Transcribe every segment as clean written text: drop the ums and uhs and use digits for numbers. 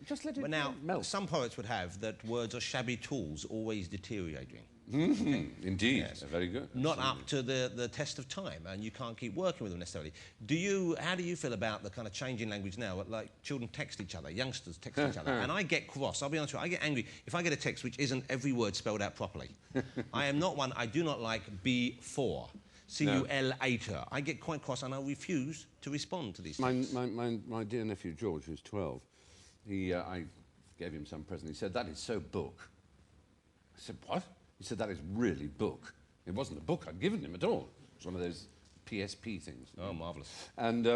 Just let it But now, melt. some poets would have that words are shabby tools, always deteriorating. Indeed, Yes. very good. Not Absolutely. up to the test of time, and you can't keep working with them necessarily. How do you feel about the kind of change in language now? Like children text each other, youngsters text each other, and I get cross. I'll be honest with you, I get angry if I get a text which isn't every word spelled out properly. I am not one. I do not like before. See you later. I get quite cross, and I refuse to respond to these things. My dear nephew George, who's 12, I gave him some present. He said, "That is so book." I said, "What?" He said, "That is really book." It wasn't a book I'd given him at all. It was one of those PSP things. Oh, marvellous. And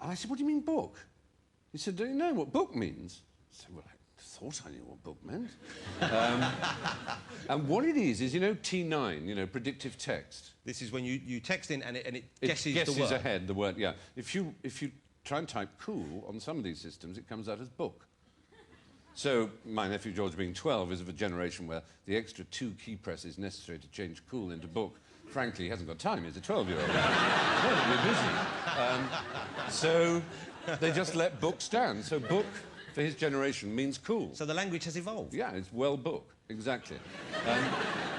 I said, "What do you mean book?" He said, "Do you know what book means?" I said, "Well, I thought I knew what book meant." And what it is, you know, T9, you know, predictive text. This is when you text in and it guesses the guesses word. ahead the word, yeah. If you try and type cool on some of these systems, it comes out as book. So my nephew George, being 12, is of a generation where the extra 2 key presses necessary to change cool into book, frankly, he hasn't got time. He's a 12-year-old. Incredibly busy. So they just let book stand. So book, for his generation, means cool. So the language has evolved. Yeah, it's well book, exactly.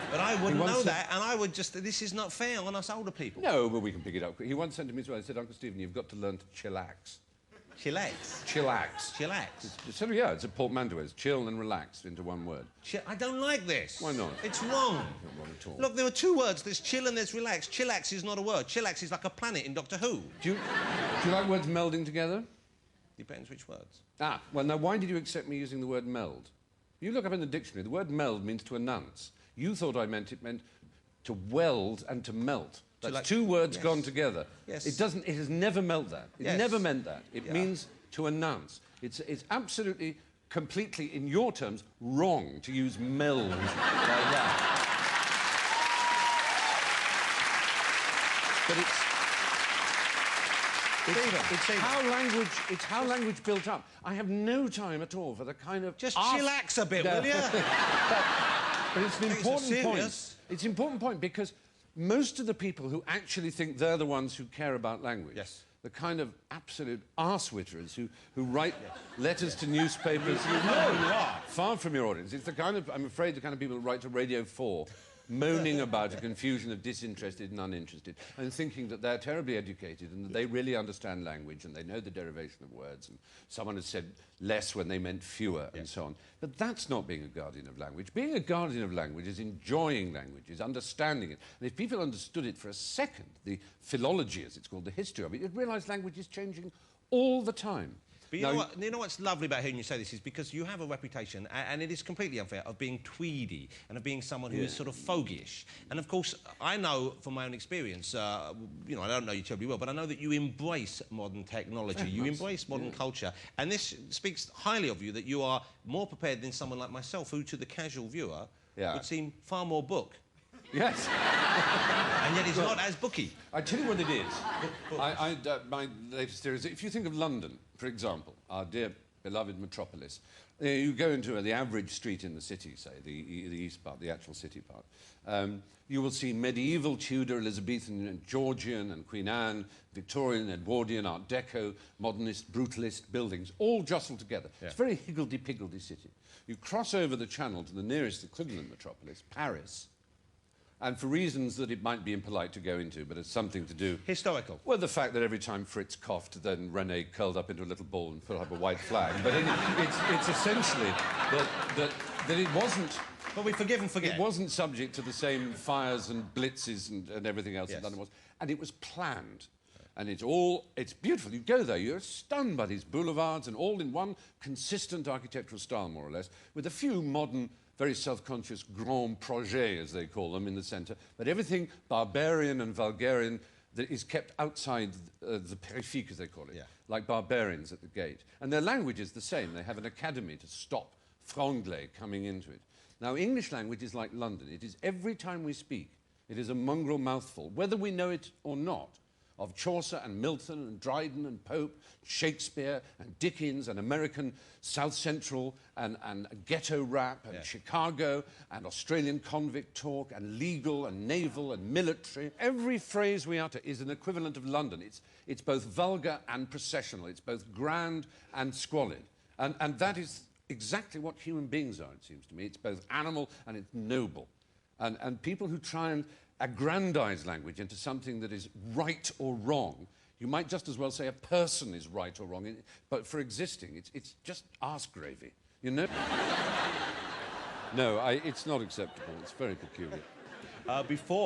But I wouldn't know that, and I would just... This is not fair on us older people. No, but we can pick it up. He once said to me as well, he said, "Uncle Stephen, you've got to learn to chillax." Chillax? Chillax. Chillax? So, yeah, it's a portmanteau. It's chill and relax into one word. I don't like this. Why not? It's wrong. Not wrong at all. Look, there are 2 words. There's chill and there's relax. Chillax is not a word. Chillax is like a planet in Doctor Who. Do you like words melding together? Depends which words. Ah, well, now, why did you accept me using the word meld? You look up in the dictionary, the word meld means to announce. You thought it meant to weld and to melt. That's like, 2 words gone together. Yes. It has never meant that. It never meant that. It means to announce. It's absolutely, completely, in your terms, wrong to use meld like that. But it's how language built up. I have no time at all for the kind of... Just chillax a bit, will you? But it's an important point. It's an important point because most of the people who actually think they're the ones who care about language, the kind of absolute arse-witters who write letters to newspapers, you are far from your audience. It's the kind of, I'm afraid, the kind of people who write to Radio 4 moaning about a confusion of disinterested and uninterested and thinking that they're terribly educated and that they really understand language and they know the derivation of words and someone has said less when they meant fewer and so on. But that's not being a guardian of language. Being a guardian of language is enjoying language, is understanding it. And if people understood it for a second, the philology, as it's called, the history of it, you'd realise language is changing all the time. But you know what's lovely about hearing you say this is because you have a reputation, and it is completely unfair, of being tweedy and of being someone who is sort of fogyish. And, of course, I know from my own experience, you know, I don't know you terribly well, but I know that you embrace modern technology, you embrace modern culture, and this speaks highly of you that you are more prepared than someone like myself who, to the casual viewer, would seem far more book. Yes. And yet he's not as booky. I tell you what it is. My latest theory is that if you think of London, for example, our dear beloved metropolis, you go into the average street in the city, say, the east part, the actual city part, you will see medieval, Tudor, Elizabethan, and Georgian, and Queen Anne, Victorian, Edwardian, Art Deco, modernist, brutalist buildings, all jostled together. It's a very higgledy-piggledy city. You cross over the Channel to the nearest equivalent metropolis, Paris, and for reasons that it might be impolite to go into, but it's something to do... Historical. Well, the fact that every time Fritz coughed, then René curled up into a little ball and put up a white flag. But it's essentially that it wasn't... But we forgive and forget. It wasn't subject to the same fires and blitzes and everything else that London was. And it was planned. And it's beautiful. You go there, you're stunned by these boulevards and all in one consistent architectural style, more or less, with a few modern... very self-conscious grands projets, as they call them, in the centre, but everything barbarian and Vulgarian that is kept outside the périphérique, as they call it, like barbarians at the gate. And their language is the same. They have an academy to stop franglais coming into it. Now, English language is like London. It is every time we speak, it is a mongrel mouthful, whether we know it or not, of Chaucer and Milton and Dryden and Pope, Shakespeare and Dickens and American South Central and ghetto rap and Chicago and Australian convict talk and legal and naval and military. Every phrase we utter is an equivalent of London. It's both vulgar and processional. It's both grand and squalid. And that is exactly what human beings are, it seems to me. It's both animal and it's noble. And people who try and aggrandize language into something that is right or wrong, you might just as well say a person is right or wrong, but for existing, it's just arse gravy, you know? No, it's not acceptable. It's very peculiar. Before